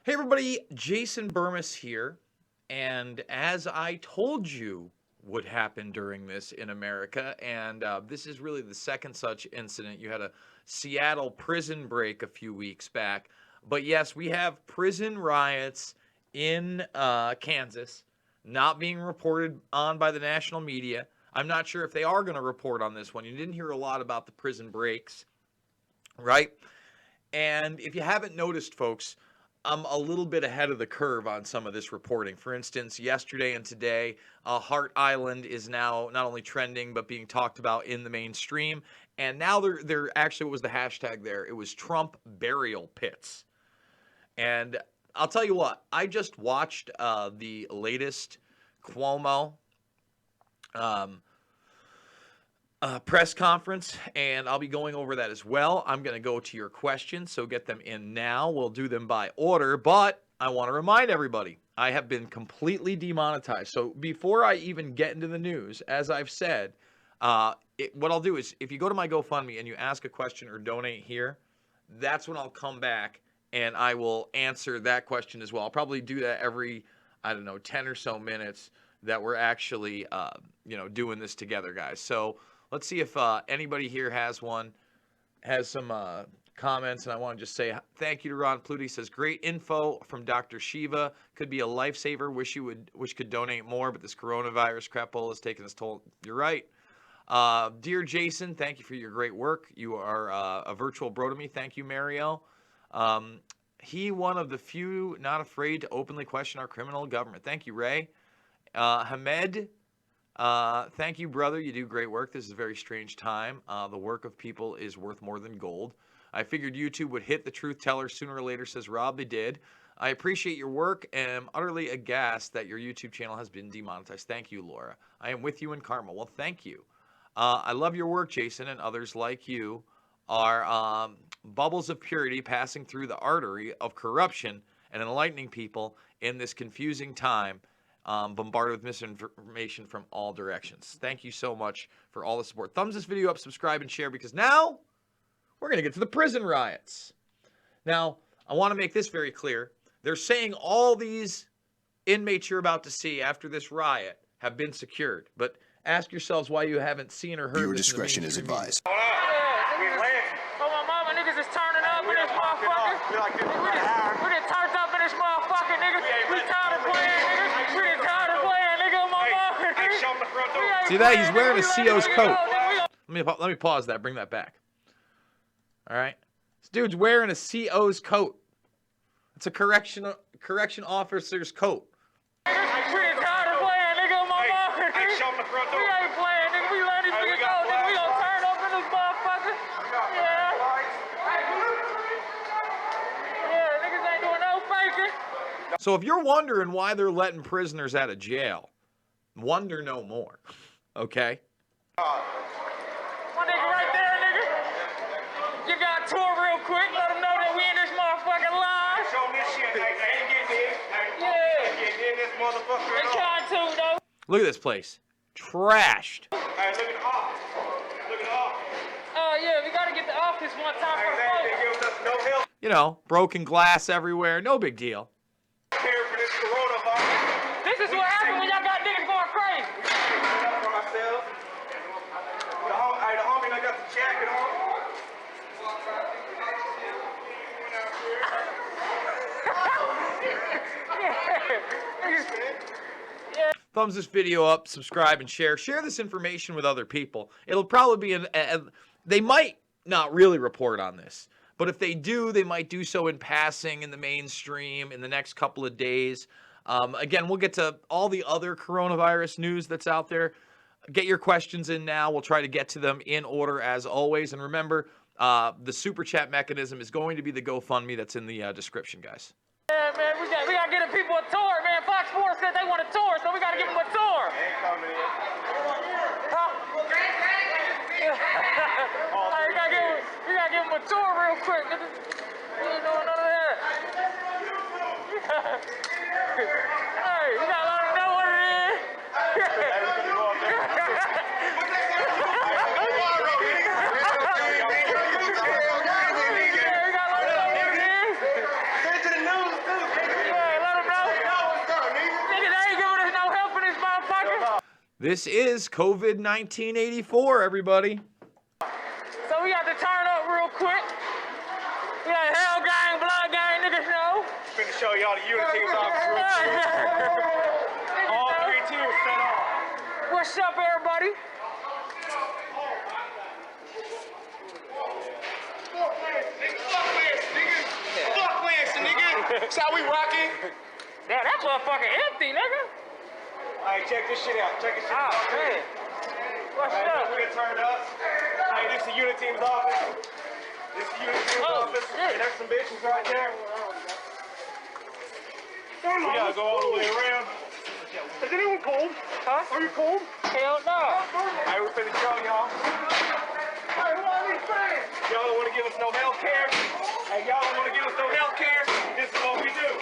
Hey everybody, Jason Burmis here, and as I told you would happen during this in America, and this is really the second such incident. You had a Seattle prison break a few weeks back, but yes, we have prison riots in Kansas not being reported on by the national media. I'm not sure if they are going to report on this one. You didn't hear a lot about the prison breaks, right? And if you haven't noticed, folks, I'm a little bit ahead of the curve on some of this reporting. For instance, yesterday and today, Hart Island is now not only trending, but being talked about in the mainstream. And now they're actually, what was the hashtag there? It was Trump burial pits. And I'll tell you what, I just watched the latest Cuomo press conference, and I'll be going over that as well. I'm going to go to your questions, so get them in now. We'll do them by order, but I want to remind everybody, I have been completely demonetized. So before I even get into the news, as I've said, what I'll do is if you go to my GoFundMe and you ask a question or donate here, that's when I'll come back and I will answer that question as well. I'll probably do that every, 10 or so minutes that we're actually, doing this together, guys. So let's see if anybody here has some comments, and I want to just say thank you to Ron Pluty. He says, great info from Dr. Shiva. Could be a lifesaver. Wish could donate more, but this coronavirus crapola is taking its toll. You're right. Dear Jason, thank you for your great work. You are a virtual bro to me. Thank you, Mariel. He one of the few not afraid to openly question our criminal government. Thank you, Ray. Hamed, thank you, brother. You do great work. This is a very strange time. The work of people is worth more than gold. I figured YouTube would hit the truth teller sooner or later, says Rob. They did. I appreciate your work and am utterly aghast that your YouTube channel has been demonetized. Thank you, Laura. I am with you in karma. Well, thank you. I love your work, Jason, and others like you are bubbles of purity passing through the artery of corruption and enlightening people in this confusing time. Bombarded with misinformation from all directions. Thank you so much for all the support. Thumbs this video up, subscribe, and share, because now we're going to get to the prison riots. Now, I want to make this very clear. They're saying all these inmates you're about to see after this riot have been secured. But ask yourselves why you haven't seen or heard Your this discretion is advised. Oh, my mama, niggas is turning up in this motherfucker. We done turned up in this motherfucker, niggas. We tired of playing, niggas. We done tired of playing, nigga, my mama. See that? He's wearing a CO's coat. Let me pause that. Bring that back. All right. This dude's wearing a CO's coat. It's a correction officer's coat. We done tired of playing, nigga, my mama. We ain't playing, nigga. We let these niggas go, nigga. We gonna turn up in this motherfucker. Yeah. Yeah, niggas ain't doing no faking. So if you're wondering why they're letting prisoners out of jail, wonder no more. Okay? My nigga right there, nigga. You got a tour real quick. Let them know that we in this motherfucking live. Show me shit, they ain't getting in. Yeah. Getting in this motherfucker They at all. trying to, though. Look at this place. Trashed. Hey, look at the office. Look at the office. Yeah, we gotta get the office one time for the They folks. giving us no help You know, broken glass everywhere. No big deal. care for this coronavirus. This is what happens when y'all got niggas going crazy. For myself. The homie done got the jacket on. Thumbs this video up, subscribe, and share. Share this information with other people. It'll probably be they might not really report on this, but if they do, they might do so in passing in the mainstream in the next couple of days. Again, we'll get to all the other coronavirus news that's out there. Get your questions in now. We'll try to get to them in order as always. And remember, the super chat mechanism is going to be the GoFundMe that's in the description, guys. Yeah, man, we gotta get the people a tour, man. Fox 4 said they want a tour, so we gotta give them a tour. Ain't coming in. Huh? Hey, we gotta give them a tour real quick. Nigga. We ain't doing none of that. Hey, you gotta let them know what it is. Send it to the news, too. This is COVID1984, everybody. So we got to turn up real quick. We got Hell Gang, Blood Gang, niggas know. Finna show y'all the unity of office real quick. All 3 tiers set off. What's up, everybody? Fuck Lansing, nigga. That's how we rockin'. Damn, that motherfucker empty, nigga. Hey, check this shit out. Check this shit out. Oh, man. What's Hey, up? we turn up. Hey, this is the unit team's office. This is the unit team's Oh, office. shit. Hey, there's some bitches right there. We gotta go all the way around. Is anyone cold? Huh? Are you cold? Hell no. Hey, we're finna show y'all. Hey, who are these fans? Y'all don't wanna give us no health care. Hey, y'all don't wanna give us no health care. This is what we do.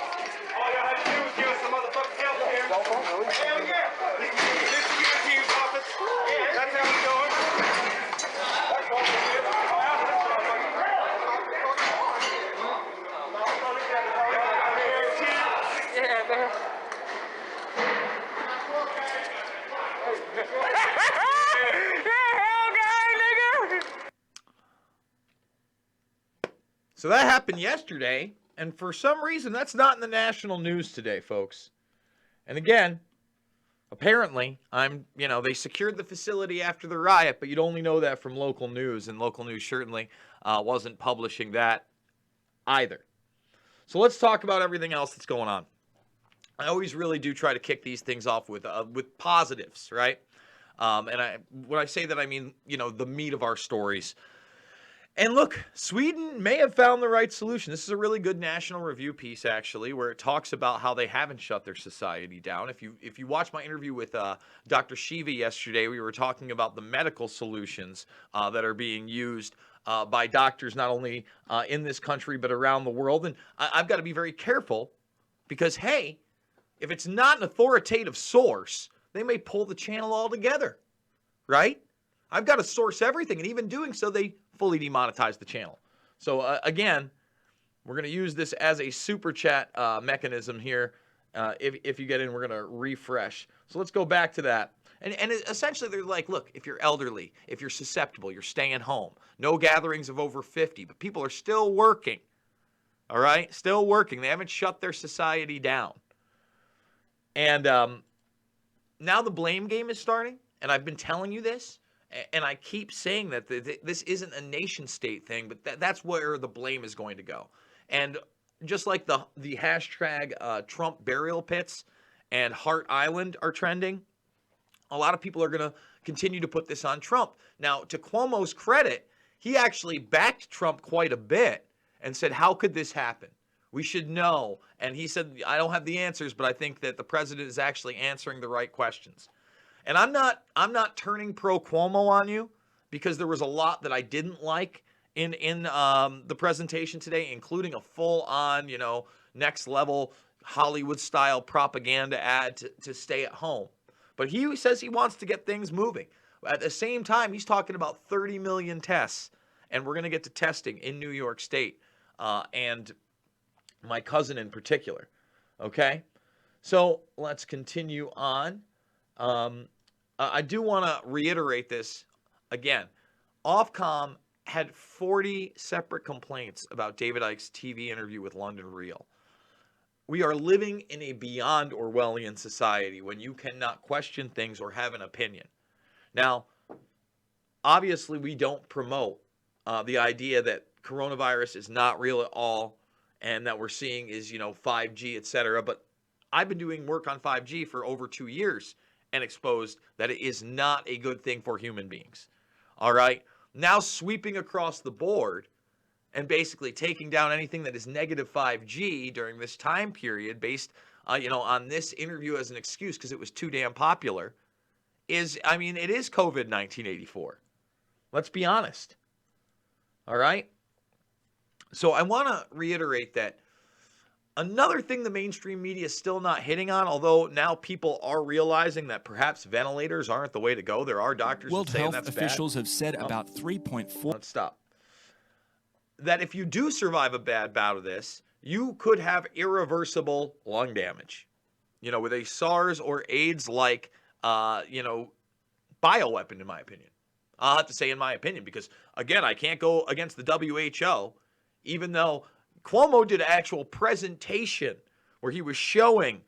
All y'all have to do is give us some motherfucking health care. Hell yeah. This is the unit team's office. That's how we doing. That's what we do. Oh, how's this motherfucker? Yeah, man. Yeah, Hell Gang, nigga. So that happened yesterday, and for some reason, that's not in the national news today, folks. And again, apparently, they secured the facility after the riot, but you'd only know that from local news, and local news certainly wasn't publishing that either. So let's talk about everything else that's going on. I always really do try to kick these things off with positives, right? When I say that, I mean, the meat of our stories. And look, Sweden may have found the right solution. This is a really good National Review piece, actually, where it talks about how they haven't shut their society down. If you watch my interview with Dr. Shiva yesterday, we were talking about the medical solutions that are being used by doctors not only in this country but around the world. And I've got to be very careful because, hey, if it's not an authoritative source, they may pull the channel altogether, right? I've got to source everything, and even doing so, they fully demonetize the channel. So again, we're going to use this as a super chat mechanism here. If you get in, we're going to refresh. So let's go back to that. And essentially, they're like, look, if you're elderly, if you're susceptible, you're staying home. No gatherings of over 50, but people are still working. All right? Still working. They haven't shut their society down. And now the blame game is starting, and I've been telling you this. And I keep saying that this isn't a nation state thing, but that's where the blame is going to go. And just like the hashtag Trump burial pits and Hart Island are trending, a lot of people are going to continue to put this on Trump. Now, to Cuomo's credit, he actually backed Trump quite a bit and said, how could this happen? We should know. And he said, I don't have the answers, but I think that the president is actually answering the right questions. And I'm not turning pro Cuomo on you because there was a lot that I didn't like in the presentation today, including a full-on, next level Hollywood style propaganda ad to stay at home. But he says he wants to get things moving. At the same time, he's talking about 30 million tests, and we're going to get to testing in New York State, and my cousin in particular. Okay, so let's continue on. I do want to reiterate this again. Ofcom had 40 separate complaints about David Icke's TV interview with London Real. We are living in a beyond Orwellian society when you cannot question things or have an opinion. Now, obviously, we don't promote the idea that coronavirus is not real at all and that we're seeing is, 5G, etc. But I've been doing work on 5G for over 2 years and exposed that it is not a good thing for human beings. All right? Now sweeping across the board and basically taking down anything that is negative 5G during this time period based, on this interview as an excuse because it was too damn popular it is COVID1984. Let's be honest. All right? So I want to reiterate that another thing the mainstream media is still not hitting on, although now people are realizing that perhaps ventilators aren't the way to go. There are doctors World that say Health that's officials bad. have said about 3.4. Let's stop. That if you do survive a bad bout of this, you could have irreversible lung damage. With a SARS or AIDS-like bioweapon, in my opinion. I'll have to say in my opinion, because, again, I can't go against the WHO, even though Cuomo did an actual presentation where he was showing,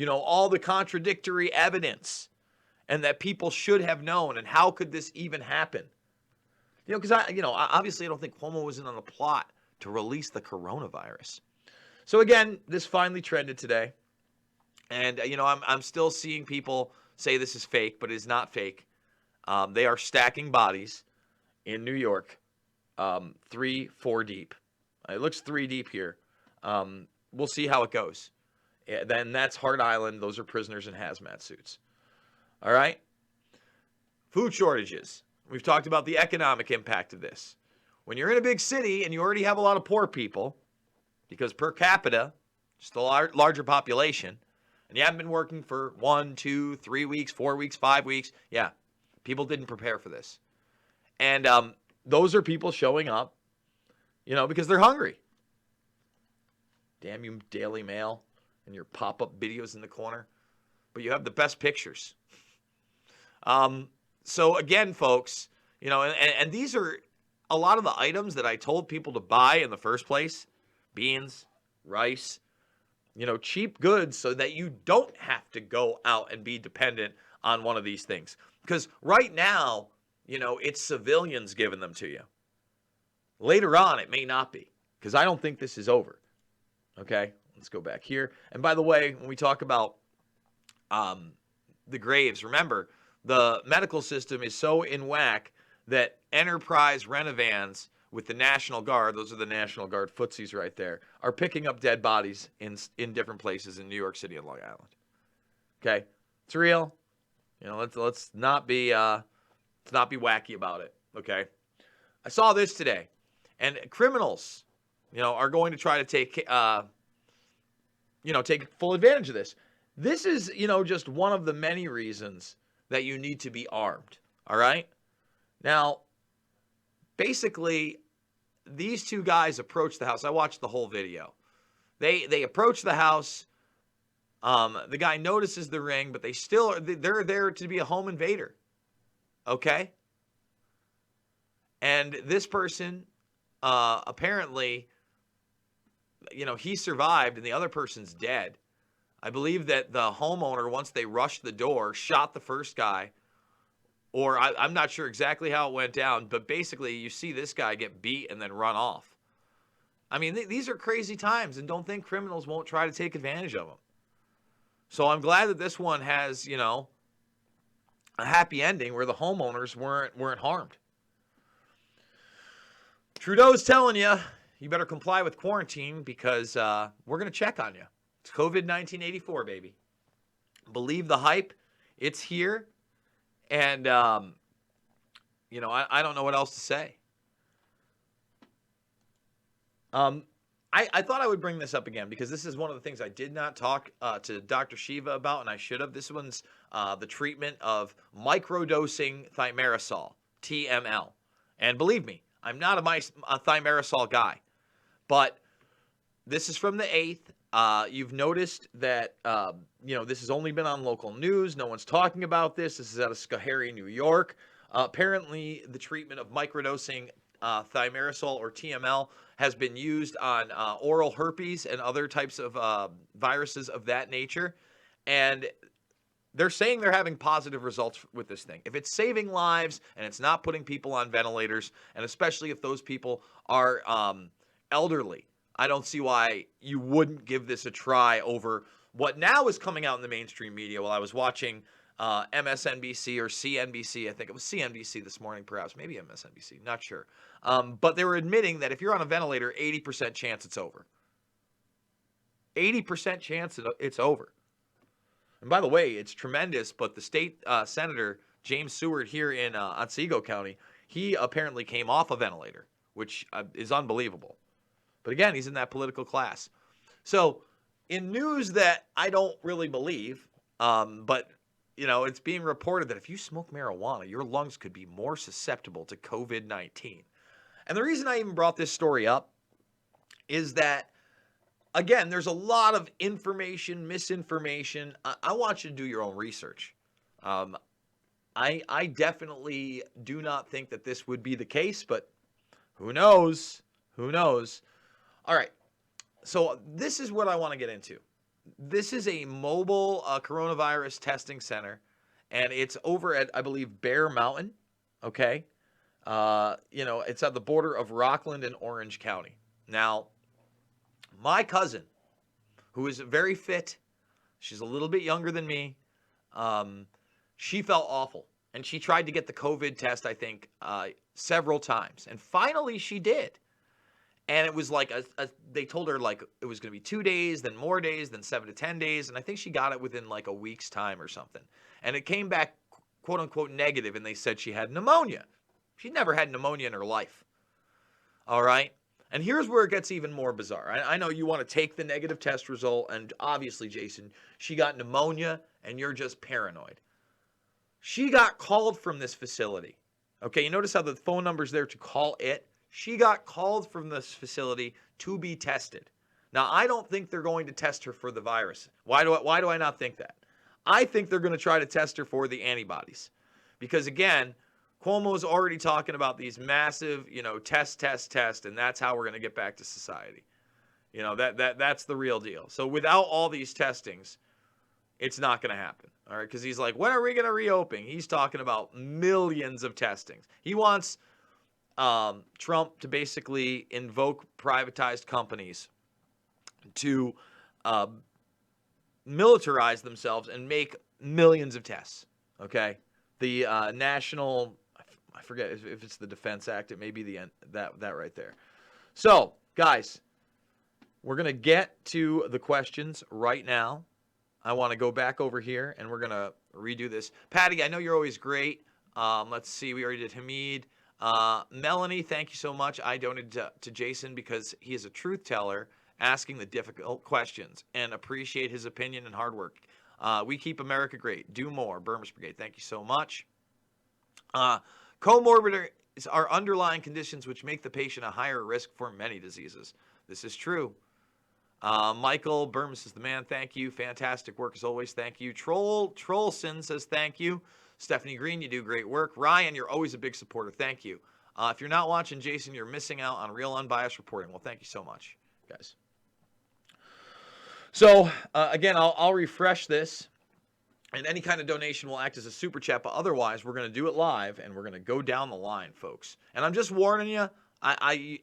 all the contradictory evidence and that people should have known, and how could this even happen? Because obviously I don't think Cuomo was in on the plot to release the coronavirus. So again, this finally trended today. And, I'm still seeing people say this is fake, but it is not fake. They are stacking bodies in New York, 3, 4 deep. It looks 3 deep here. We'll see how it goes. Then that's Hart Island. Those are prisoners in hazmat suits. All right? Food shortages. We've talked about the economic impact of this. When you're in a big city and you already have a lot of poor people, because per capita, just a larger population, and you haven't been working for 1, 2, 3 weeks, 4 weeks, 5 weeks, yeah, people didn't prepare for this. And those are people showing up, because they're hungry. Damn you, Daily Mail, and your pop-up videos in the corner. But you have the best pictures. So again, folks, and these are a lot of the items that I told people to buy in the first place. Beans, rice, cheap goods, so that you don't have to go out and be dependent on one of these things. Because right now, it's civilians giving them to you. Later on, it may not be, because I don't think this is over. Okay, let's go back here. And by the way, when we talk about the graves, remember, the medical system is so in whack that Enterprise Renovans with the National Guard, those are the National Guard footsies right there, are picking up dead bodies in different places in New York City and Long Island. Okay, it's real. Let's not be wacky about it. Okay, I saw this today, and criminals, are going to try to take full advantage of this. This is, just one of the many reasons that you need to be armed. All right. Now, basically, these two guys approached the house. I watched the whole video. They approach the house. The guy notices the ring, but they're there to be a home invader. Okay? And this person, apparently, he survived and the other person's dead. I believe that the homeowner, once they rushed the door, shot the first guy. Or I'm not sure exactly how it went down, but basically you see this guy get beat and then run off. I mean, these are crazy times, and don't think criminals won't try to take advantage of them. So I'm glad that this one has, a happy ending where the homeowners weren't harmed. Trudeau's telling you better comply with quarantine, because we're going to check on you. It's COVID1984, baby. Believe the hype. It's here. And, I don't know what else to say. I thought I would bring this up again, because this is one of the things I did not talk to Dr. Shiva about, and I should have. This one's the treatment of microdosing thimerosal, TML. And believe me, I'm not a thimerosal guy. But this is from the 8th. You've noticed that, this has only been on local news. No one's talking about this. This is out of Schoharie, New York. Apparently, the treatment of microdosing thimerosal, or TML, has been used on oral herpes and other types of viruses of that nature. And they're saying they're having positive results with this thing. If it's saving lives and it's not putting people on ventilators, and especially if those people are elderly, I don't see why you wouldn't give this a try over what now is coming out in the mainstream media. While I was watching MSNBC or CNBC, I think it was CNBC this morning, perhaps, maybe MSNBC, not sure. But they were admitting that if you're on a ventilator, 80% chance it's over. 80% chance it's over. And by the way, it's tremendous, but the state senator, James Seward here in Otsego County, he apparently came off a ventilator, which is unbelievable. But again, he's in that political class. So in news that I don't really believe, but it's being reported that if you smoke marijuana, your lungs could be more susceptible to COVID-19. And the reason I even brought this story up is that, again, there's a lot of information, misinformation. I want you to do your own research. I definitely do not think that this would be the case, but who knows? Who knows? All right. So this is what I want to get into. This is a mobile coronavirus testing center, and it's over at, I believe, Bear Mountain. Okay. It's at the border of Rockland and Orange County. Now, my cousin, who is very fit, she's a little bit younger than me. She felt awful, and she tried to get the COVID test, I think, several times, and finally she did. And it was like they told her like it was going to be 2 days, then more days, then 7 to 10 days, and I think she got it within like a week's time or something. And it came back quote unquote negative, and they said she had pneumonia. She'd never had pneumonia in her life. All right. And here's where it gets even more bizarre. I know you want to take the negative test result, and obviously, Jason, she got pneumonia, and you're just paranoid. She got called from this facility. Okay, you notice how the phone number's there to call it? She got called from this facility to be tested. Now, I don't think they're going to test her for the virus. Why do I not think that? I think they're going to try to test her for the antibodies. Because again, Cuomo's already talking about these massive, test, and that's how we're going to get back to society. That's the real deal. So without all these testings, it's not going to happen. All right, because he's like, when are we going to reopen? He's talking about millions of testings. He wants Trump to basically invoke privatized companies to militarize themselves and make millions of tests. Okay, the national, I forget if it's the Defense Act. It may be that right there. So, guys, we're gonna get to the questions right now. I want to go back over here and we're gonna redo this. Patty, I know you're always great. Let's see, we already did Hamid. Melanie, thank you so much. I donated to Jason because he is a truth teller asking the difficult questions and appreciate his opinion and hard work. We keep America great. Do more. Burmese Brigade, thank you so much. Comorbid are underlying conditions which make the patient a higher risk for many diseases. This is true. Michael Burmese is the man. Thank you. Fantastic work as always. Thank you. Trollson says thank you. Stephanie Green, you do great work. Ryan, you're always a big supporter. Thank you. If you're not watching Jason, you're missing out on real unbiased reporting. Well, thank you so much, guys. So, again, I'll refresh this, and any kind of donation will act as a super chat, but otherwise, we're going to do it live, and we're going to go down the line, folks. And I'm just warning you,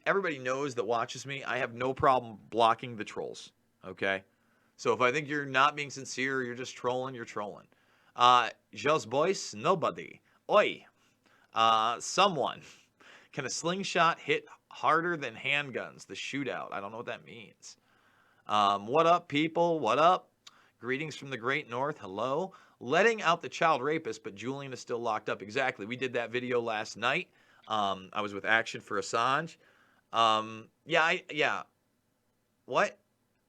everybody knows that watches me, I have no problem blocking the trolls, okay? So if I think you're not being sincere, you're just trolling, you're trolling. Just boys, nobody. Oi. Someone. Can a slingshot hit harder than handguns? The shootout. I don't know what that means. What up, people? What up? Greetings from the great north. Hello. Letting out the child rapist, but Julian is still locked up. Exactly. We did that video last night. I was with Action for Assange. Yeah. What?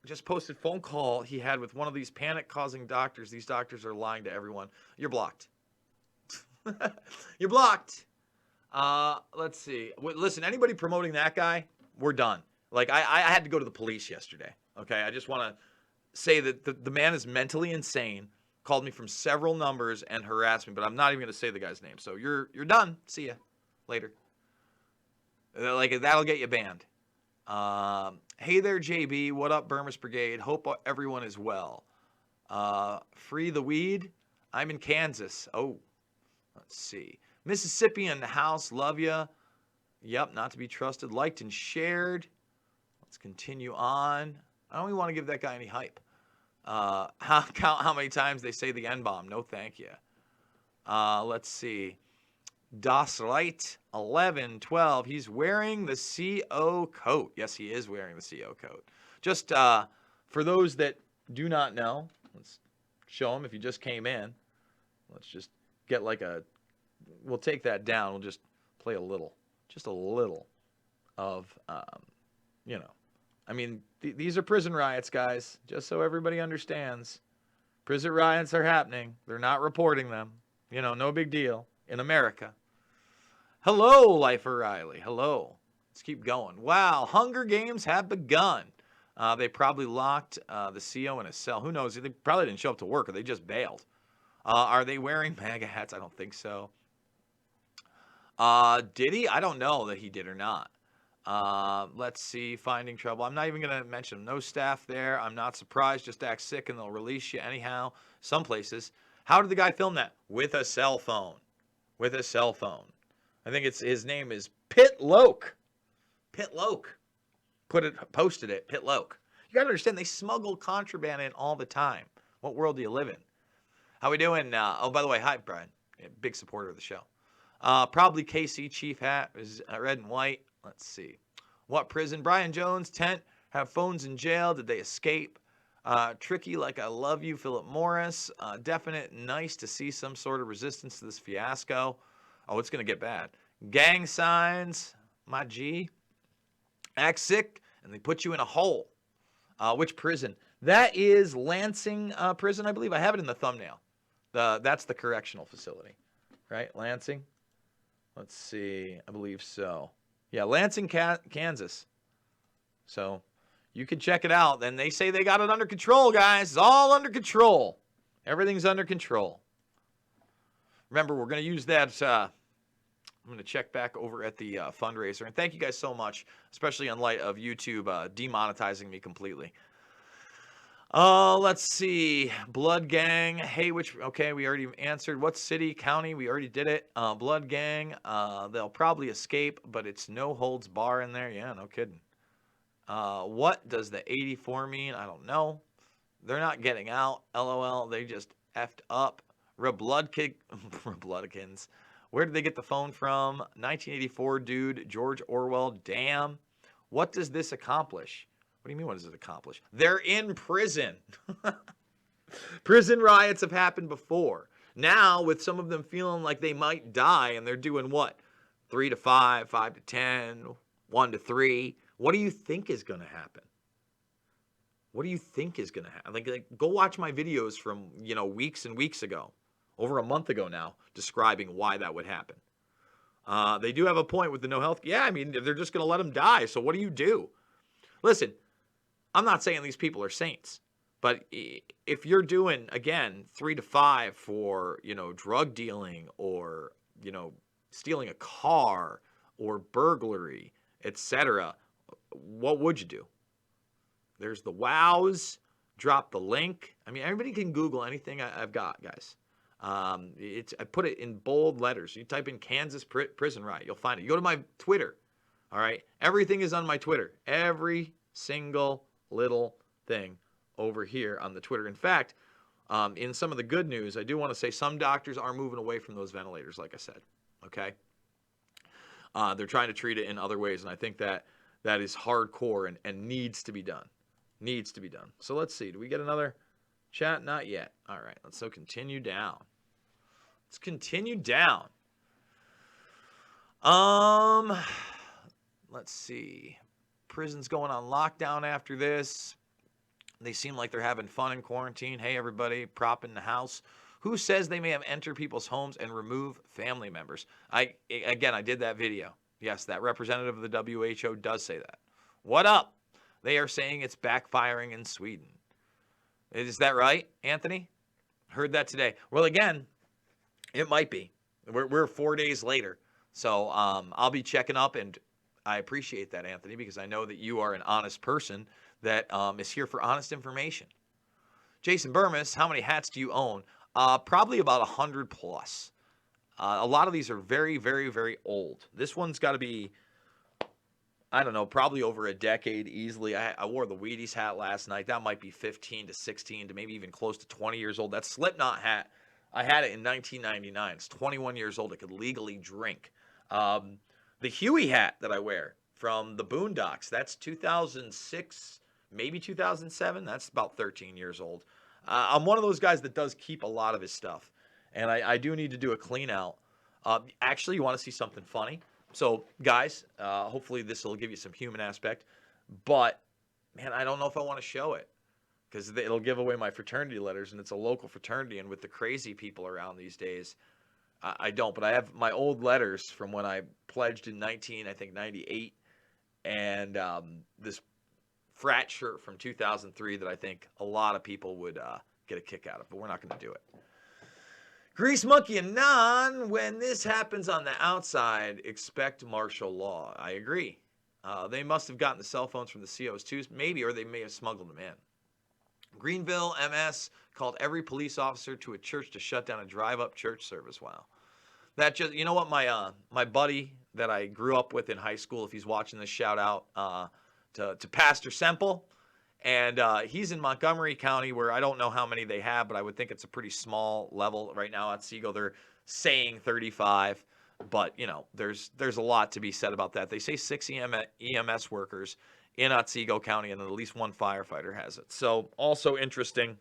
Just posted phone call he had with one of these panic-causing doctors. These doctors are lying to everyone. You're blocked. You're blocked. Let's see. Listen, anybody promoting that guy, we're done. Like, I had to go to the police yesterday. Okay, I just want to say that the man is mentally insane. Called me from several numbers and harassed me, but I'm not even going to say the guy's name. So you're done. See ya later. Like, that'll get you banned. Hey there, JB. What up, Burmese Brigade? Hope everyone is well. Free the weed. I'm in Kansas. Oh, let's see. Mississippi in the house. Love ya. Yep, not to be trusted. Liked and shared. Let's continue on. I don't even want to give that guy any hype. Count how many times they say the N-bomb. No, thank you. Let's see. Das Right 11 12. He's wearing the CO coat. Yes, he is wearing the CO coat. Just for those that do not know, let's show them if you just came in. Let's just get like we'll take that down. We'll just play just a little of, I mean, these are prison riots, guys, just so everybody understands. Prison riots are happening. They're not reporting them. No big deal. In America. Hello, Lifer Riley. Hello. Let's keep going. Wow, Hunger Games have begun. They probably locked the CO in a cell. Who knows? They probably didn't show up to work or they just bailed. Are they wearing MAGA hats? I don't think so. Did he? I don't know that he did or not. Let's see. Finding trouble. I'm not even going to mention him. No staff there. I'm not surprised. Just act sick and they'll release you anyhow. Some places. How did the guy film that? With a cell phone. With a cell phone. I think his name is Pit Loke. Pit Loke. Posted it. Pit Loke. You got to understand, they smuggle contraband in all the time. What world do you live in? How we doing? Oh, by the way, hi, Brian. Big supporter of the show. Probably KC Chief hat is red and white. Let's see. What prison? Brian Jones, tent. Have phones in jail. Did they escape? Tricky like I love you, Philip Morris. Definite. Nice to see some sort of resistance to this fiasco. Oh, it's going to get bad. Gang signs. My G. Act sick and they put you in a hole. Which prison? That is Lansing prison, I believe. I have it in the thumbnail. That's the correctional facility. Right? Lansing? Let's see. I believe so. Yeah, Lansing, Kansas. So you can check it out. Then they say they got it under control, guys. It's all under control. Everything's under control. Remember, we're going to use that. I'm going to check back over at the fundraiser. And thank you guys so much, especially in light of YouTube demonetizing me completely. Let's see. Blood Gang. Hey, okay, we already answered. What city, county? We already did it. Blood Gang. They'll probably escape, but it's no holds bar in there. Yeah, no kidding. What does the 84 mean? I don't know. They're not getting out. LOL. They just effed up. Republicans. Where did they get the phone from? 1984 dude. George Orwell. Damn. What does this accomplish? What do you mean, what does it accomplish? They're in prison. Prison riots have happened before. Now, with some of them feeling like they might die, and they're doing what? 3 to 5, 5 to 10, 1 to 3. What do you think is going to happen? What do you think is going to happen? Like, go watch my videos from, weeks and weeks ago. Over a month ago now, describing why that would happen. They do have a point with the no health. Yeah, I mean, they're just going to let them die. So what do you do? Listen, I'm not saying these people are saints, but if you're doing, again, 3 to 5 for, drug dealing or, stealing a car or burglary, etc., what would you do? There's the wows. Drop the link. I mean, everybody can Google anything I've got, guys. I put it in bold letters. You type in Kansas prison riot, you'll find it. You go to my Twitter. All right, everything is on my Twitter. Every single little thing over here on the Twitter. In fact, in some of the good news, I do want to say some doctors are moving away from those ventilators, like I said. Okay, they're trying to treat it in other ways, and I think that is hardcore and needs to be done. Needs to be done. So let's see. Do we get another chat? Not yet. All right. Let's continue down. Let's continue down. Let's see. Prison's going on lockdown after this. They seem like they're having fun in quarantine. Hey, everybody, prop in the house. Who says they may have entered people's homes and remove family members? I did that video. Yes, that representative of the WHO does say that. What up? They are saying it's backfiring in Sweden. Is that right, Anthony? Heard that today. Well, again, it might be. We're 4 days later. So I'll be checking up, and I appreciate that, Anthony, because I know that you are an honest person that is here for honest information. Jason Burmis, how many hats do you own? Probably about 100 plus. A lot of these are very, very, very old. This one's got to be, I don't know, probably over a decade easily. I wore the Wheaties hat last night. That might be 15 to 16 to maybe even close to 20 years old. That Slipknot hat, I had it in 1999. It's 21 years old. It could legally drink. The Huey hat that I wear from the Boondocks, that's 2006, maybe 2007. That's about 13 years old. I'm one of those guys that does keep a lot of his stuff. And I do need to do a clean out. Actually, you want to see something funny? So, guys, hopefully this will give you some human aspect. But, man, I don't know if I want to show it. Because it'll give away my fraternity letters, and it's a local fraternity. And with the crazy people around these days, I don't. But I have my old letters from when I pledged in 98. And this frat shirt from 2003 that I think a lot of people would get a kick out of. But we're not going to do it. Grease Monkey and Non, when this happens on the outside, expect martial law. I agree. They must have gotten the cell phones from the COs too, maybe, or they may have smuggled them in. Greenville MS called every police officer to a church to shut down a drive-up church service. Wow. That just, you know what, my buddy that I grew up with in high school, if he's watching this, shout out to Pastor Semple. And he's in Montgomery County, where I don't know how many they have, but I would think it's a pretty small level right now. At Otsego, they're saying 35, but you know, there's a lot to be said about that. They say 6 EMS workers in Otsego County, and at least one firefighter has it. So also interesting.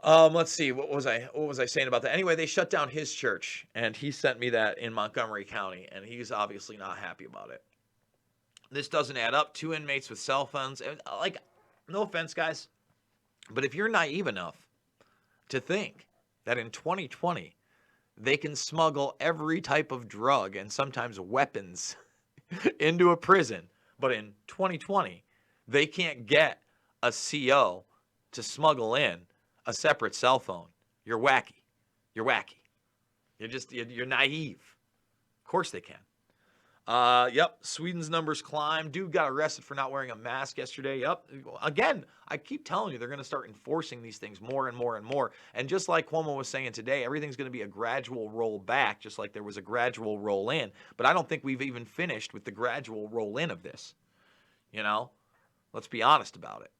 Let's see, what was I saying about that? Anyway, they shut down his church, and he sent me that in Montgomery County, and he's obviously not happy about it. This doesn't add up. 2 inmates with cell phones. Like, no offense, guys, but if you're naive enough to think that in 2020 they can smuggle every type of drug and sometimes weapons into a prison, but in 2020 they can't get a CO to smuggle in a separate cell phone, you're wacky. You're wacky. You're naive. Of course they can. Yep, Sweden's numbers climb. Dude got arrested for not wearing a mask yesterday. Yep. Again, I keep telling you, they're going to start enforcing these things more and more and more. And just like Cuomo was saying today, everything's going to be a gradual roll back, just like there was a gradual roll in. But I don't think we've even finished with the gradual roll in of this. You know, let's be honest about it.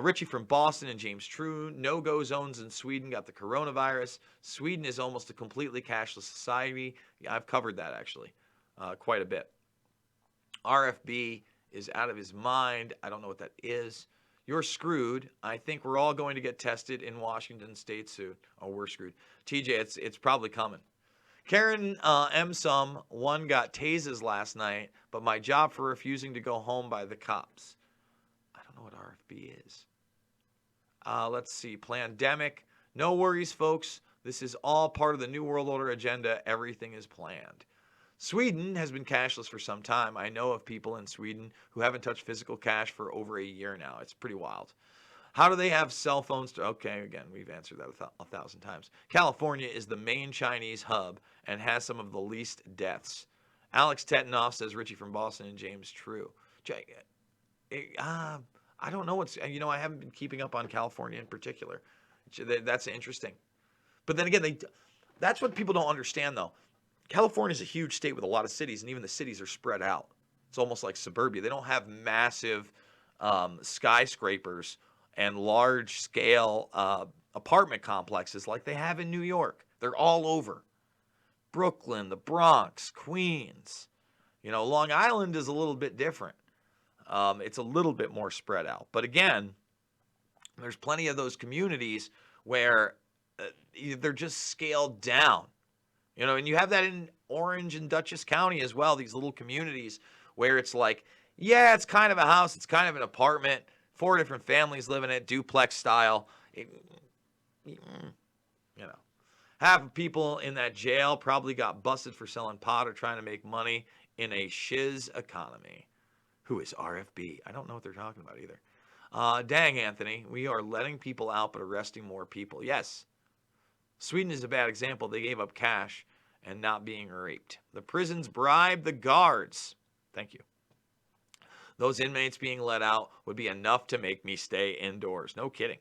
Richie from Boston and James True. No-go zones in Sweden got the coronavirus. Sweden is almost a completely cashless society. Yeah, I've covered that actually. Quite a bit. RFB is out of his mind. I don't know what that is. You're screwed. I think we're all going to get tested in Washington State soon. Oh, we're screwed. TJ, it's probably coming. Karen M. One got tases last night, but my job for refusing to go home by the cops. I don't know what RFB is. Let's see. Plandemic. No worries, folks. This is all part of the New World Order agenda. Everything is planned. Sweden has been cashless for some time. I know of people in Sweden who haven't touched physical cash for over a year now. It's pretty wild. How do they have cell phones? Okay, again, we've answered that 1,000 times. California is the main Chinese hub and has some of the least deaths. Alex Tetenoff says Richie from Boston and James True. I don't know what's, I haven't been keeping up on California in particular. That's interesting. But then again, that's what people don't understand though. California is a huge state with a lot of cities, and even the cities are spread out. It's almost like suburbia. They don't have massive skyscrapers and large-scale apartment complexes like they have in New York. They're all over. Brooklyn, the Bronx, Queens. Long Island is a little bit different. It's a little bit more spread out. But again, there's plenty of those communities where they're just scaled down. And you have that in Orange and Dutchess County as well, these little communities where it's like, yeah, it's kind of a house, it's kind of an apartment, 4 different families live in it, duplex style. Half of people in that jail probably got busted for selling pot or trying to make money in a shiz economy. Who is RFB? I don't know what they're talking about either. Dang, Anthony, we are letting people out but arresting more people. Yes. Sweden is a bad example. They gave up cash and not being raped. The prisons bribe the guards. Thank you. Those inmates being let out would be enough to make me stay indoors. No kidding.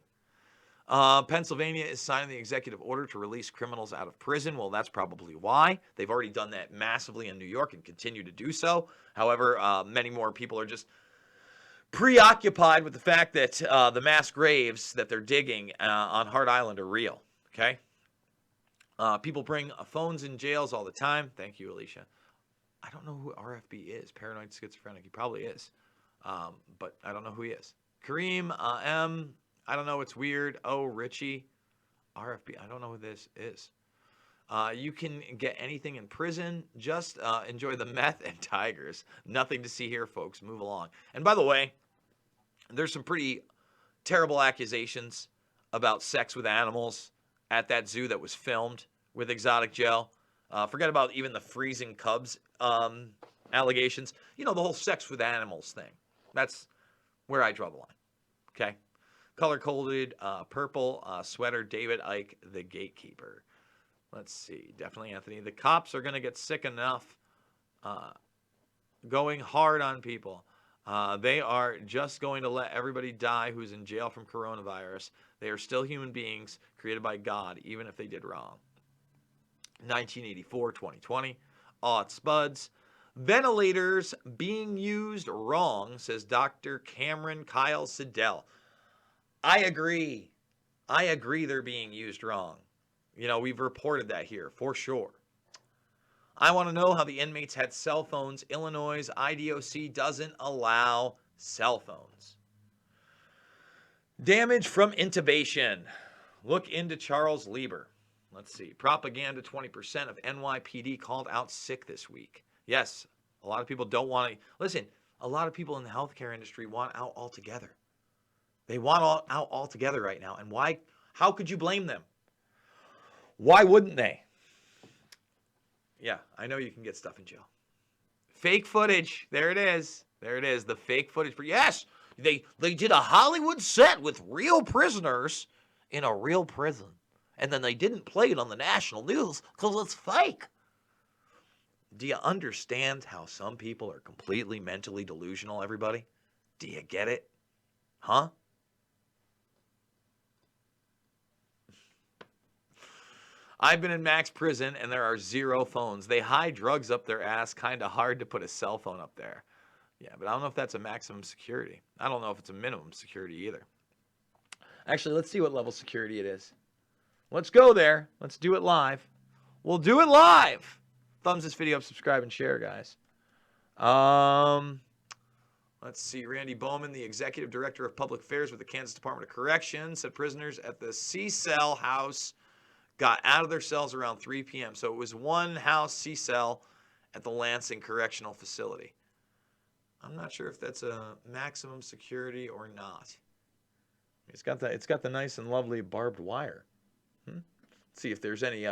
Pennsylvania is signing the executive order to release criminals out of prison. Well, that's probably why. They've already done that massively in New York and continue to do so. However, many more people are just preoccupied with the fact that the mass graves that they're digging on Hart Island are real. Okay? People bring phones in jails all the time. Thank you, Alicia. I don't know who RFB is. Paranoid schizophrenic. He probably is. But I don't know who he is. Kareem M. I don't know. It's weird. Oh, Richie. RFB. I don't know who this is. You can get anything in prison. Just enjoy the meth and tigers. Nothing to see here, folks. Move along. And by the way, there's some pretty terrible accusations about sex with animals at that zoo that was filmed with exotic gel. Forget about even the freezing cubs allegations. The whole sex with animals thing. That's where I draw the line. Okay? color-coded purple sweater, David Icke, the gatekeeper. Let's see. Definitely Anthony. The cops are going to get sick enough going hard on people. They are just going to let everybody die who's in jail from coronavirus. They are still human beings created by God, even if they did wrong. 1984, 2020. Aw, spuds. Ventilators being used wrong, says Dr. Cameron Kyle Siddell. I agree. I agree they're being used wrong. You know, we've reported that here, for sure. I want to know how the inmates had cell phones. Illinois' IDOC doesn't allow cell phones. Damage from intubation. Look into Charles Lieber. Let's see. Propaganda, 20% of NYPD called out sick this week. Yes, a lot of people don't want to. Listen, a lot of people in the healthcare industry want out altogether. They want out altogether right now. And why? How could you blame them? Why wouldn't they? Yeah, I know you can get stuff in jail. Fake footage. There it is. There it is. The fake footage. Yes, they did a Hollywood set with real prisoners in a real prison. And then they didn't play it on the national news because it's fake. Do you understand how some people are completely mentally delusional, everybody? Do you get it? Huh? I've been in max prison and there are 0 phones. They hide drugs up their ass. Kind of hard to put a cell phone up there. Yeah, but I don't know if that's a maximum security. I don't know if it's a minimum security either. Actually, let's see what level security it is. Let's go there. Let's do it live. We'll do it live. Thumbs this video up, subscribe, and share, guys. Let's see. Randy Bowman, the executive director of public affairs with the Kansas Department of Corrections, said prisoners at the C-Cell house got out of their cells around 3 p.m. So it was one house C-Cell at the Lansing Correctional Facility. I'm not sure if that's a maximum security or not. It's got the nice and lovely barbed wire. Let's see if there's any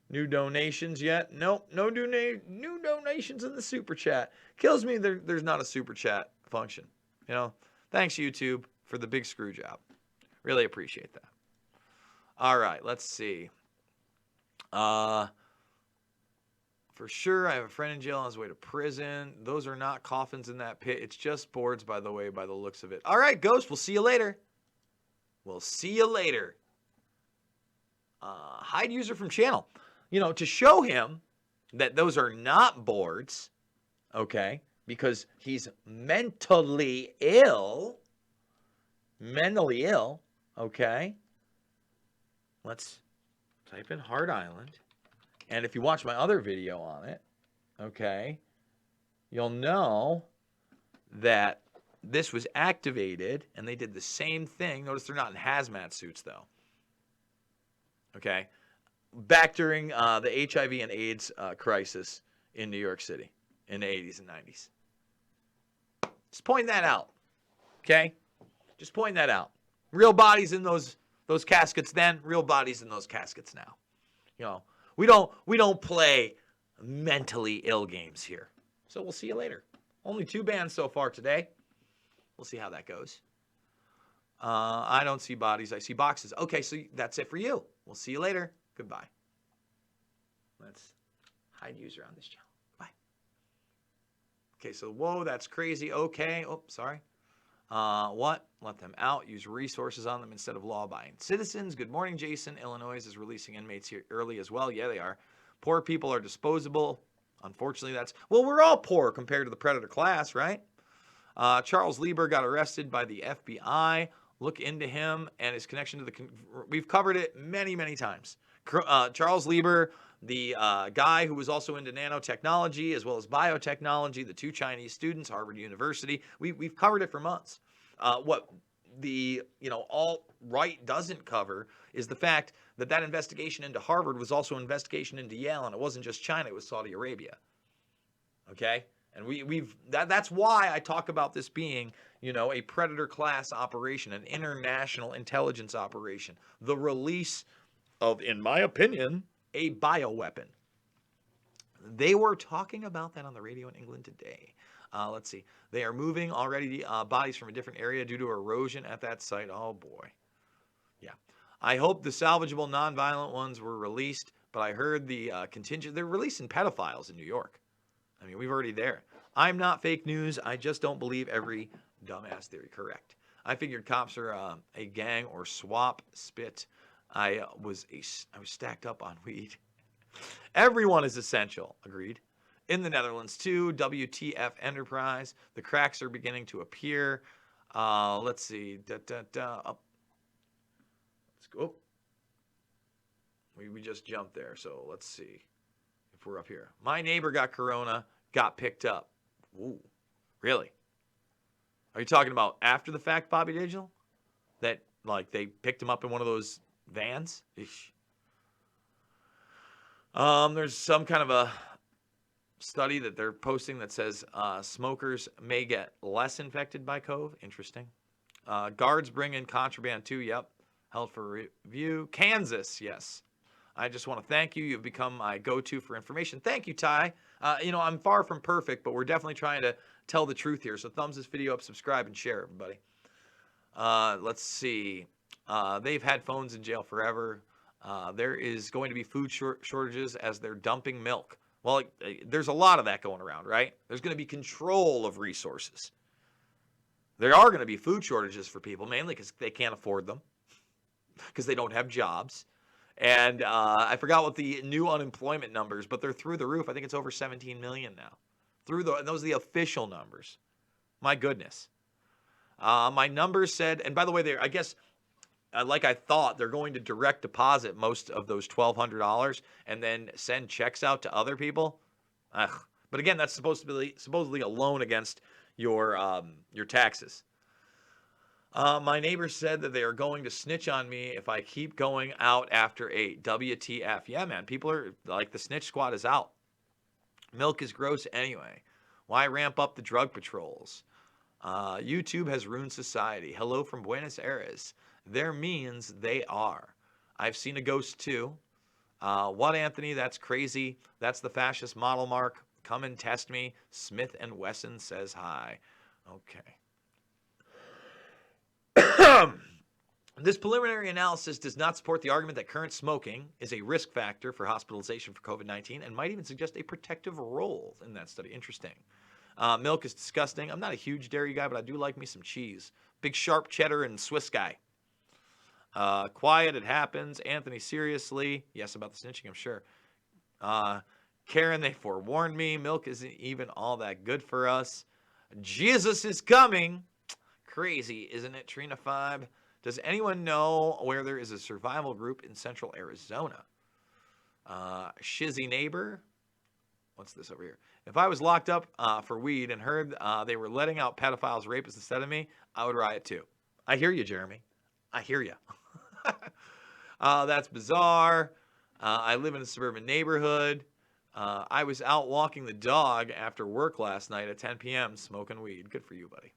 new donations yet. Nope, no new donations in the super chat. Kills me there's not a super chat function. You know, thanks YouTube for the big screw job. Really appreciate that. All right, let's see. For sure, I have a friend in jail on his way to prison. Those are not coffins in that pit. It's just boards, by the way, by the looks of it. All right, Ghost, we'll see you later. We'll see you later. Hide user from channel. You know, to show him that those are not boards, okay, because he's mentally ill, okay. Let's type in Hard Island. And if you watch my other video on it, okay, you'll know that this was activated and they did the same thing. Notice they're not in hazmat suits, though. Okay, back during the HIV and AIDS crisis in New York City in the 80s and 90s. Just point that out, okay? Just point that out. Real bodies in those caskets then, real bodies in those caskets now. You know, we don't play mentally ill games here. So we'll see you later. Only 2 bans so far today. We'll see how that goes. I don't see bodies. I see boxes. Okay, so that's it for you. We'll see you later. Goodbye. Let's hide user on this channel. Bye. Okay, so whoa, that's crazy. Okay. Oh, sorry. What? Let them out. Use resources on them instead of law-abiding citizens. Good morning, Jason. Illinois is releasing inmates here early as well. Yeah, they are. Poor people are disposable. Unfortunately, that's... Well, we're all poor compared to the predator class, right? Charles Lieber got arrested by the FBI. Look into him and his connection to the... We've covered it many, many times. Charles Lieber, the guy who was also into nanotechnology as well as biotechnology, the 2 Chinese students, Harvard University. We've covered it for months. What the alt-right doesn't cover is the fact that that investigation into Harvard was also an investigation into Yale, and it wasn't just China, it was Saudi Arabia. Okay? And that's why I talk about this being, a predator class operation, an international intelligence operation. The release of, in my opinion, a bioweapon. They were talking about that on the radio in England today. Let's see. They are moving already bodies from a different area due to erosion at that site. Oh, boy. Yeah. I hope the salvageable nonviolent ones were released, but I heard the contingent. They're releasing pedophiles in New York. I mean, we've already there. I'm not fake news. I just don't believe every dumbass theory. Correct. I figured cops are a gang or swap spit. I was stacked up on weed. Everyone is essential. Agreed. In the Netherlands, too, WTF Enterprise. The cracks are beginning to appear. Let's see. Up. Let's go. We just jumped there, so let's see if we're up here. My neighbor got corona, got picked up. Ooh, really? Are you talking about after the fact, Bobby Digital? That, like, they picked him up in one of those vans? Eesh. There's some kind of a study that they're posting that says smokers may get less infected by COVID. Interesting. Guards bring in contraband too. Yep. Held for review. Kansas. Yes. I just want to thank you. You've become my go-to for information. Thank you, Ty. I'm far from perfect, but we're definitely trying to tell the truth here. So thumbs this video up, subscribe, and share, everybody. Let's see. They've had phones in jail forever. There is going to be food shortages as they're dumping milk. Well, there's a lot of that going around, right? There's going to be control of resources. There are going to be food shortages for people, mainly because they can't afford them, because they don't have jobs. And I forgot what the new unemployment numbers, but they're through the roof. I think it's over 17 million now. Those are the official numbers. My goodness. My numbers said, and by the way, I guess, like I thought, they're going to direct deposit most of those $1,200 and then send checks out to other people. Ugh. But again, that's supposedly a loan against your taxes. My neighbor said that they are going to snitch on me if I keep going out after 8. WTF. Yeah, man. People are like, the snitch squad is out. Milk is gross anyway. Why ramp up the drug patrols? YouTube has ruined society. Hello from Buenos Aires. Their means they are. I've seen a ghost too. What, Anthony? That's crazy. That's the fascist model mark. Come and test me. Smith & Wesson says hi. Okay. This preliminary analysis does not support the argument that current smoking is a risk factor for hospitalization for COVID-19 and might even suggest a protective role in that study. Interesting. Milk is disgusting. I'm not a huge dairy guy, but I do like me some cheese. Big sharp cheddar and Swiss guy. Quiet, it happens. Anthony, seriously. Yes, about the snitching, I'm sure. Karen, they forewarned me. Milk isn't even all that good for us. Jesus is coming. Crazy, isn't it, Trina 5? Does anyone know where there is a survival group in central Arizona? Shizzy neighbor. What's this over here? If I was locked up for weed and heard they were letting out pedophiles, rapists instead of me, I would riot too. I hear you, Jeremy. I hear you. That's bizarre. I live in a suburban neighborhood. I was out walking the dog after work last night at 10 p.m. smoking weed. Good for you, buddy.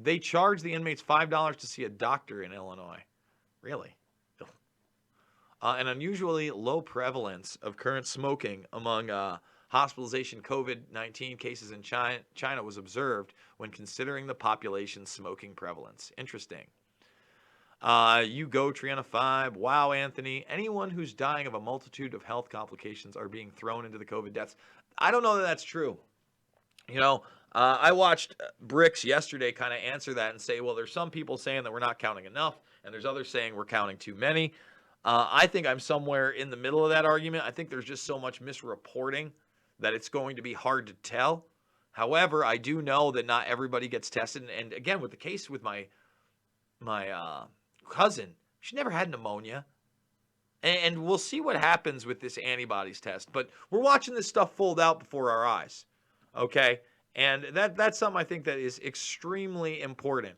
They charge the inmates $5 to see a doctor in Illinois. Really? An unusually low prevalence of current smoking among hospitalization COVID-19 cases in China was observed when considering the population's smoking prevalence. Interesting. You go, Triana 5. Wow, Anthony. Anyone who's dying of a multitude of health complications are being thrown into the COVID deaths. I don't know that that's true. I watched Bricks yesterday kind of answer that and say, well, there's some people saying that we're not counting enough, and there's others saying we're counting too many. I think I'm somewhere in the middle of that argument. I think there's just so much misreporting that it's going to be hard to tell. However, I do know that not everybody gets tested. And again, with the case with my cousin, she never had pneumonia. And we'll see what happens with this antibodies test. But we're watching this stuff fold out before our eyes. Okay? And that's something I think that is extremely important.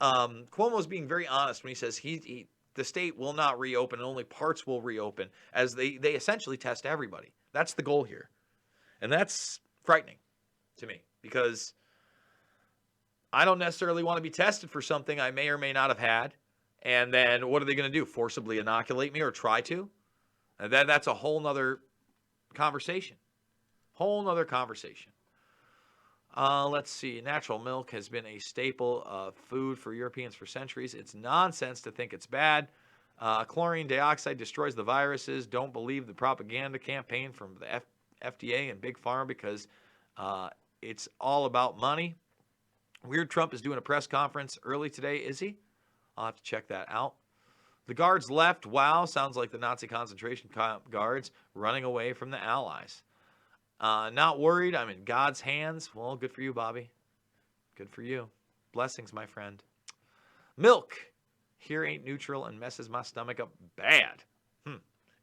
Cuomo's being very honest when he says the state will not reopen and only parts will reopen, as they essentially test everybody. That's the goal here. And that's frightening to me, because I don't necessarily want to be tested for something I may or may not have had. And then what are they going to do? Forcibly inoculate me or try to? And that's a whole nother conversation. Whole nother conversation. Let's see. Natural milk has been a staple of food for Europeans for centuries. It's nonsense to think it's bad. Chlorine dioxide destroys the viruses. Don't believe the propaganda campaign from the FDA and Big Pharma because it's all about money. Weird Trump is doing a press conference early today. Is he? I'll have to check that out. The guards left. Wow, sounds like the Nazi concentration camp guards running away from the Allies. Not worried. I'm in God's hands. Well, good for you, Bobby. Good for you. Blessings, my friend. Milk. Here ain't neutral and messes my stomach up bad.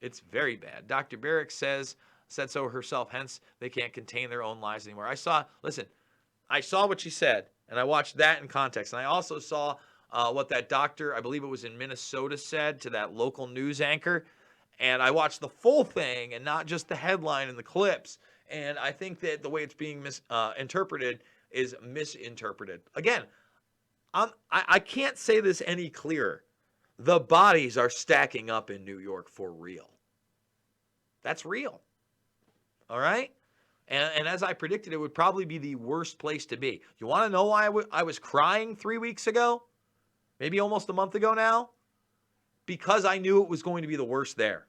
It's very bad. Dr. Barrick said so herself, hence they can't contain their own lies anymore. I saw what she said, and I watched that in context. And I also saw what that doctor, I believe it was in Minnesota, said to that local news anchor. And I watched the full thing and not just the headline and the clips. And I think that the way it's being interpreted is misinterpreted. Again, I can't say this any clearer. The bodies are stacking up in New York for real. That's real. All right? And as I predicted, it would probably be the worst place to be. You want to know why I was crying 3 weeks ago? Maybe almost a month ago now? Because I knew it was going to be the worst there.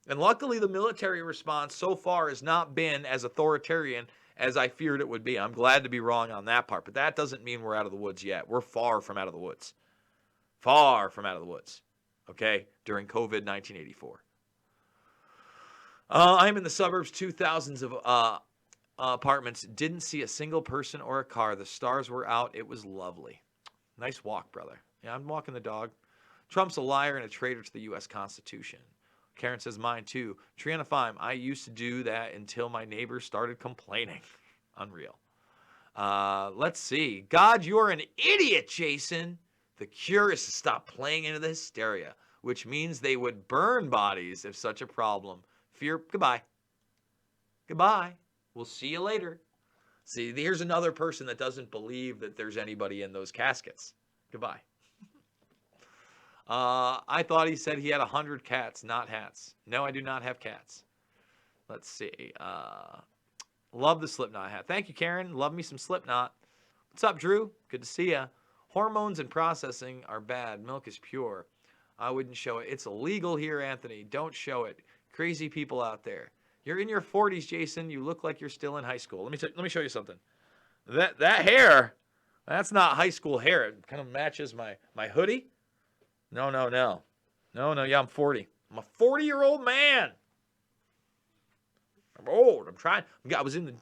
And luckily, the military response so far has not been as authoritarian as I feared it would be. I'm glad to be wrong on that part, but that doesn't mean we're out of the woods yet. We're far from out of the woods. Far from out of the woods, okay, during COVID1984. I'm in the suburbs, 2,000s of apartments. Didn't see a single person or a car. The stars were out. It was lovely. Nice walk, brother. Yeah, I'm walking the dog. Trump's a liar and a traitor to the U.S. Constitution. Karen says, mine too. Triana Fime, I used to do that until my neighbors started complaining. Unreal. Let's see. God, you're an idiot, Jason. The cure is to stop playing into the hysteria, which means they would burn bodies if such a problem. Fear, goodbye. Goodbye. We'll see you later. See, here's another person that doesn't believe that there's anybody in those caskets. Goodbye. I thought he said he had 100 cats, not hats. No, I do not have cats. Let's see. Love the Slipknot hat. Thank you, Karen. Love me some Slipknot. What's up, Drew? Good to see ya. Hormones and processing are bad. Milk is pure. I wouldn't show it. It's illegal here, Anthony. Don't show it. Crazy people out there. You're in your 40s, Jason. You look like you're still in high school. Let me show you something. That hair, that's not high school hair. It kind of matches my hoodie. No. Yeah, I'm 40. I'm a 40-year-old man. I'm old. I was in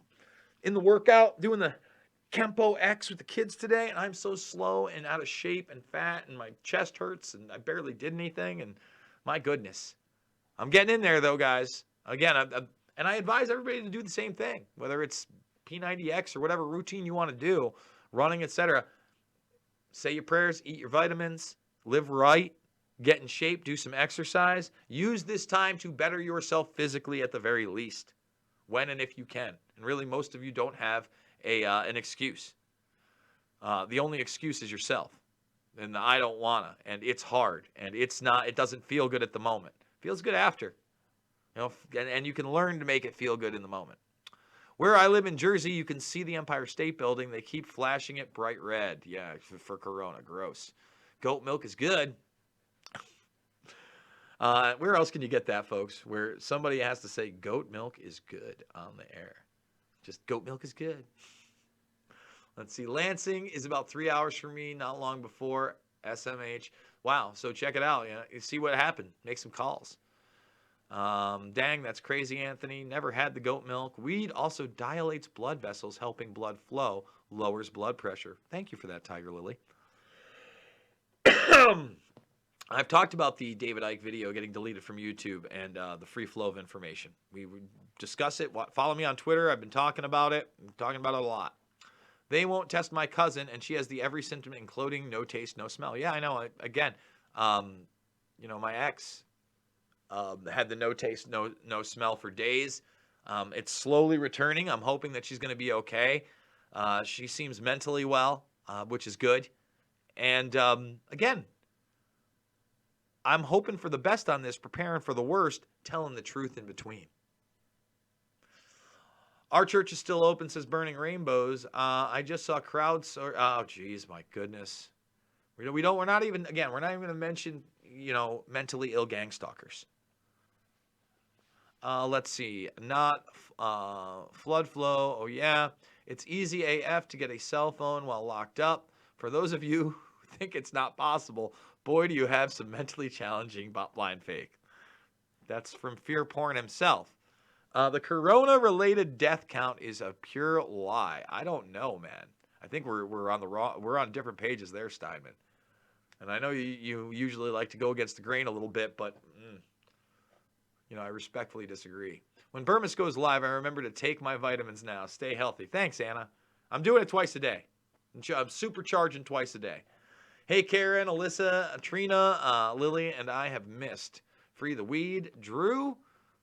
the workout doing the Kempo X with the kids today, and I'm so slow and out of shape and fat, and my chest hurts, and I barely did anything, and my goodness. I'm getting in there, though, guys. Again, and I advise everybody to do the same thing, whether it's P90X or whatever routine you want to do, running, etc. Say your prayers, eat your vitamins, live right, get in shape, do some exercise. Use this time to better yourself physically at the very least, when and if you can. And really, most of you don't have an excuse. The only excuse is yourself. And I don't wanna, and it's hard, and it doesn't feel good at the moment. It feels good after. You know, and you can learn to make it feel good in the moment. Where I live in Jersey, you can see the Empire State Building. They keep flashing it bright red. Yeah, for Corona. Gross. Goat milk is good. Where else can you get that, folks? Where somebody has to say goat milk is good on the air. Just goat milk is good. Let's see. Lansing is about 3 hours from me, not long before SMH. Wow. So check it out. You see what happened. Make some calls. Dang, that's crazy, Anthony. Never had the goat milk. Weed also dilates blood vessels, helping blood flow, lowers blood pressure. Thank you for that, Tiger Lily. I've talked about the David Icke video getting deleted from YouTube and the free flow of information. We would discuss it. Follow me on Twitter. I've been talking about it. I'm talking about it a lot. They won't test my cousin, and she has the every symptom, including no taste, no smell. Yeah, I know. Again, my ex had the no taste, no smell for days. It's slowly returning. I'm hoping that she's going to be okay. She seems mentally well, which is good. And again, I'm hoping for the best on this, preparing for the worst, telling the truth in between. Our church is still open, says Burning Rainbows. I just saw crowds. Oh, geez, my goodness. We're not even going to mention, mentally ill gang stalkers. Let's see. Not flood flow. Oh, yeah. It's easy AF to get a cell phone while locked up. For those of you who think it's not possible, boy, do you have some mentally challenging blind fake. That's from Fear Porn himself. The corona-related death count is a pure lie. I don't know, man. I think we're on different pages there, Steinman. And I know you usually like to go against the grain a little bit, but I respectfully disagree. When Burmis goes live, I remember to take my vitamins now. Stay healthy. Thanks, Anna. I'm doing it twice a day. I'm supercharging twice a day. Hey, Karen, Alyssa, Trina, Lily, and I have missed. Free the weed. Drew,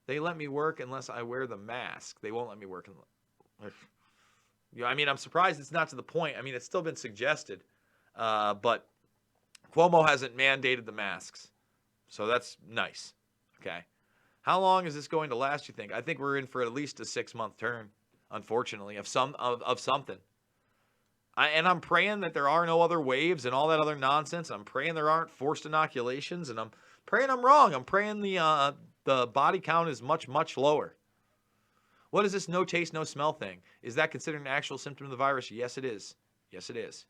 they let me work unless I wear the mask. They won't let me work. I'm surprised it's not to the point. It's still been suggested. But Cuomo hasn't mandated the masks. So that's nice. Okay. How long is this going to last, you think? I think we're in for at least a 6-month term, unfortunately, of something. I'm praying that there are no other waves and all that other nonsense. I'm praying there aren't forced inoculations, and I'm praying I'm wrong. I'm praying the body count is much, much lower. What is this no taste, no smell thing? Is that considered an actual symptom of the virus? Yes, it is. Yes, it is.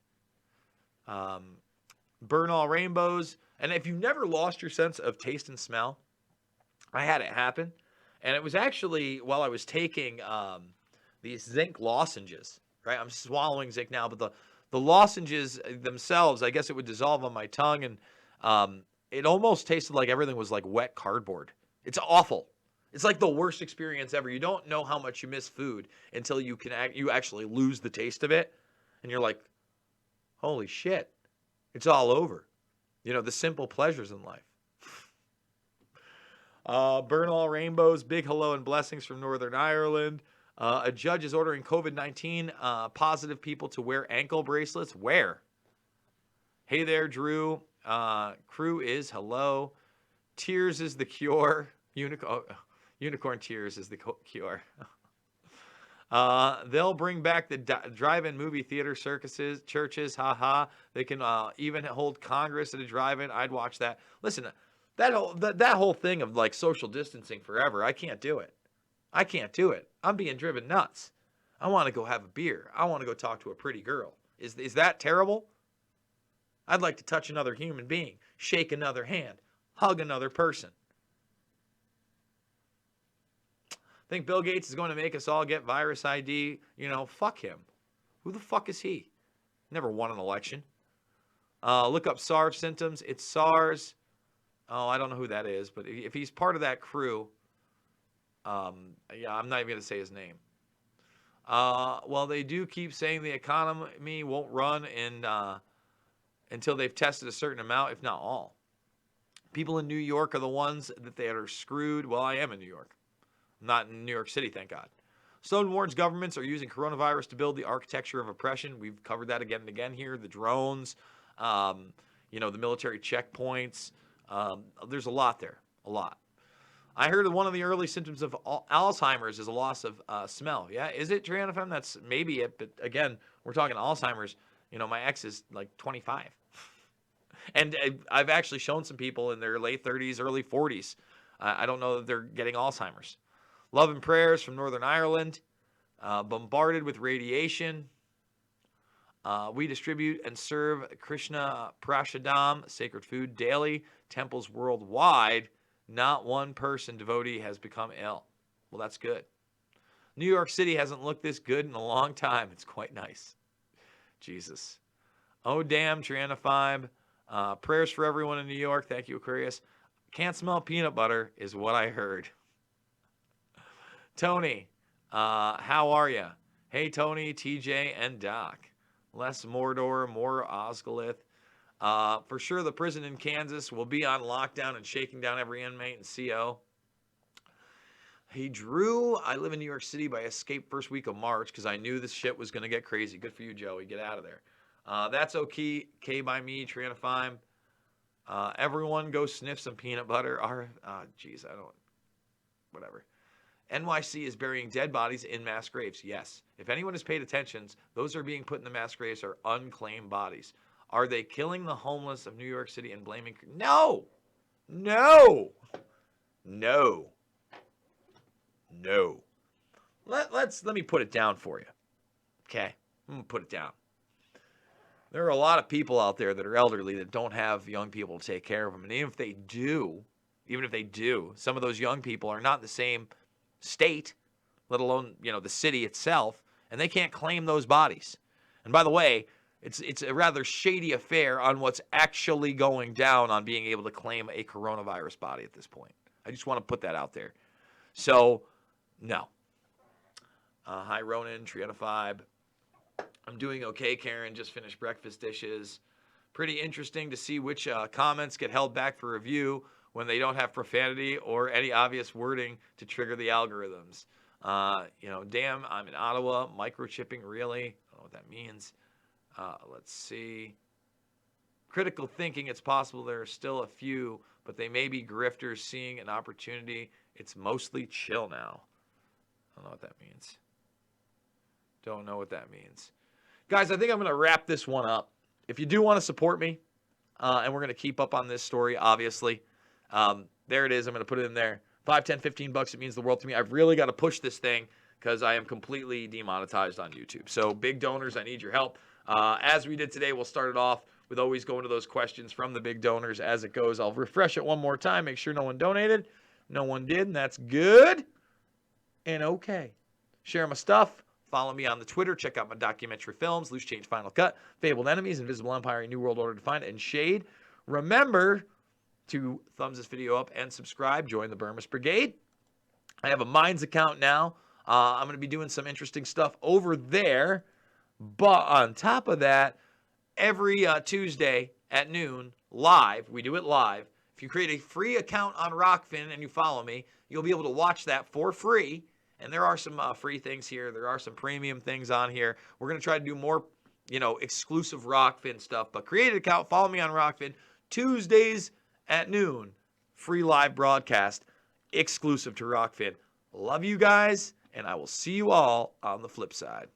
Burn all rainbows. And if you've never lost your sense of taste and smell, I had it happen. And it was actually while I was taking these zinc lozenges, right? I'm swallowing zinc now, but the lozenges themselves, I guess it would dissolve on my tongue, and it almost tasted like everything was like wet cardboard. It's awful. It's like the worst experience ever. You don't know how much you miss food until you actually lose the taste of it, and you're like, holy shit, it's all over. The simple pleasures in life. Burn all rainbows, big hello and blessings from Northern Ireland. A judge is ordering COVID-19 positive people to wear ankle bracelets. Where? Hey there, Drew. Crew is hello. Tears is the cure. Unicorn tears is the cure. They'll bring back the drive-in movie theater circuses, churches, haha. They can even hold Congress at a drive-in. I'd watch that. Listen, that whole thing of like social distancing forever, I can't do it. I can't do it. I'm being driven nuts. I want to go have a beer. I want to go talk to a pretty girl. Is that terrible? I'd like to touch another human being, shake another hand, hug another person. Think Bill Gates is going to make us all get virus ID? Fuck him. Who the fuck is he? Never won an election. Look up SARS symptoms. It's SARS. Oh, I don't know who that is, but if he's part of that crew, I'm not even going to say his name. Well, they do keep saying the economy won't run until they've tested a certain amount, if not all. People in New York are the ones that are screwed. Well, I am in New York. I'm not in New York City, thank God. Stone warns governments are using coronavirus to build the architecture of oppression. We've covered that again and again here. The drones, the military checkpoints. There's a lot there, a lot. I heard that one of the early symptoms of Alzheimer's is a loss of smell. Yeah, is it, Triana Femme? That's maybe it, but again, we're talking Alzheimer's. My ex is like 25. And I've actually shown some people in their late 30s, early 40s. I don't know that they're getting Alzheimer's. Love and prayers from Northern Ireland. Bombarded with radiation. We distribute and serve Krishna Prashadam, sacred food, daily. Temples worldwide. Not one person devotee has become ill. Well, that's good. New York City hasn't looked this good in a long time. It's quite nice. Jesus. Oh, damn, Triana 5. Prayers for everyone in New York. Thank you, Aquarius. Can't smell peanut butter is what I heard. Tony, how are you? Hey, Tony, TJ, and Doc. Less Mordor, more Osgiliath. For sure, the prison in Kansas will be on lockdown and shaking down every inmate and CO. Hey, Drew, I live in New York City, but I escaped first week of March because I knew this shit was going to get crazy. Good for you, Joey. Get out of there. That's okay. K by me, Triana 5. Everyone go sniff some peanut butter. Whatever. NYC is burying dead bodies in mass graves. Yes. If anyone has paid attention, those are being put in the mass graves are unclaimed bodies. Are they killing the homeless of New York City and blaming? No. No. No. No. Let me put it down for you. Okay? I'm going to put it down. There are a lot of people out there that are elderly that don't have young people to take care of them. And even if they do, some of those young people are not in the same state, let alone, the city itself, and they can't claim those bodies. And by the way, it's a rather shady affair on what's actually going down on being able to claim a coronavirus body at this point. I just want to put that out there. So, no. Hi, Ronan, Triana5. I'm doing okay, Karen. Just finished breakfast dishes. Pretty interesting to see which comments get held back for review when they don't have profanity or any obvious wording to trigger the algorithms. Damn, I'm in Ottawa. Microchipping, really? I don't know what that means. Let's see. Critical thinking, it's possible there are still a few, but they may be grifters seeing an opportunity. It's mostly chill now. I don't know what that means. Don't know what that means. Guys, I think I'm going to wrap this one up. If you do want to support me, and we're going to keep up on this story, obviously, there it is. I'm going to put it in there. $5, $10, $15, it means the world to me. I've really got to push this thing because I am completely demonetized on YouTube. So big donors, I need your help. As we did today, we'll start it off with always going to those questions from the big donors as it goes. I'll refresh it one more time, make sure no one donated. No one did, and that's good and okay. Share my stuff. Follow me on the Twitter. Check out my documentary films, Loose Change Final Cut, Fabled Enemies, Invisible Empire, New World Order Defined, and Shade. Remember to thumbs this video up and subscribe. Join the Burmese Brigade. I have a Minds account now. I'm going to be doing some interesting stuff over there. But on top of that, every Tuesday at noon, live, we do it live. If you create a free account on Rockfin and you follow me, you'll be able to watch that for free. And there are some free things here. There are some premium things on here. We're going to try to do more, exclusive Rockfin stuff. But create an account. Follow me on Rockfin. Tuesdays at noon. Free live broadcast. Exclusive to Rockfin. Love you guys. And I will see you all on the flip side.